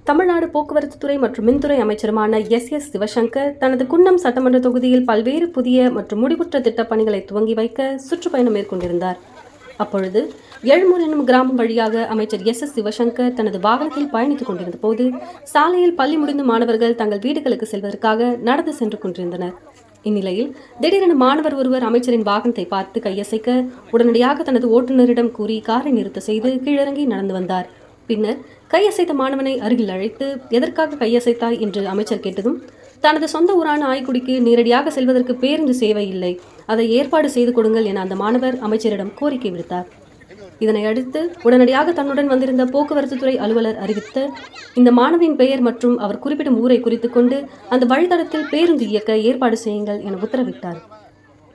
தமிழ்நாடு போக்குவரத்து துறை மற்றும் மின்துறை அமைச்சருமான எஸ் சிவசங்கர் தனது குன்னம் சட்டமன்ற தொகுதியில் பல்வேறு புதிய மற்றும் முடிவுற்ற திட்டப் பணிகளை துவங்கி வைக்க சுற்றுப்பயணம் மேற்கொண்டிருந்தார். அப்பொழுது எழுமூர் என்னும் கிராமம் வழியாக அமைச்சர் எஸ் சிவசங்கர் தனது வாகனத்தில் பயணித்துக் கொண்டிருந்த போது சாலையில் பள்ளி முடிந்த மாணவர்கள் தங்கள் வீடுகளுக்கு செல்வதற்காக நடந்து சென்று கொண்டிருந்தனர். இந்நிலையில் திடீரென மாணவர் ஒருவர் அமைச்சரின் வாகனத்தை பார்த்து கையசைக்க உடனடியாக தனது ஓட்டுநரிடம் கூறி காரை நிறுத்த செய்து கீழிறங்கி நடந்து வந்தார். பின்னர் கையசைத்த மாணவனை அருகில் அழைத்து எதற்காக கையசைத்தாய் என்று அமைச்சர் கேட்டதும் தனது சொந்த ஊரான ஆய்க்குடிக்கு நேரடியாக செல்வதற்கு பேருந்து சேவை இல்லை, அதை ஏற்பாடு செய்து கொடுங்கள் என அந்த மாணவர் அமைச்சரிடம் கோரிக்கை விடுத்தார். இதனை அடுத்து உடனடியாக தன்னுடன் வந்திருந்த போக்குவரத்து துறை அலுவலர் அறிவித்த இந்த மாணவனின் பெயர் மற்றும் அவர் குறிப்பிடும் ஊரை குறித்து கொண்டு அந்த வழித்தடத்தில் பேருந்து இயக்க ஏற்பாடு செய்யுங்கள் என உத்தரவிட்டார்.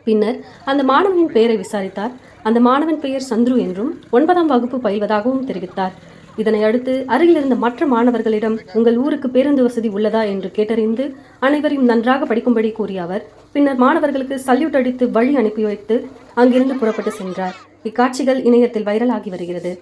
பின்னர் அந்த மாணவனின் பெயரை விசாரித்தார். அந்த மாணவன் பெயர் சந்துரு என்றும் 9ஆம் வகுப்பு பயில்வதாகவும் தெரிவித்தார். இதனை அடுத்து அருகில் இருந்த மற்ற மாணவர்களிடம் உங்கள் ஊருக்கு பேருந்து வசதி உள்ளதா என்று கேட்டறிந்து அனைவரையும் நன்றாக படிக்கும்படி கூறிய அவர் பின்னர் மாணவர்களுக்கு சல்யூட் அடித்து வழி அனுப்பி வைத்து அங்கிருந்து புறப்பட்டு சென்றார். இக்காட்சிகள் இணையத்தில் வைரலாகி வருகிறது.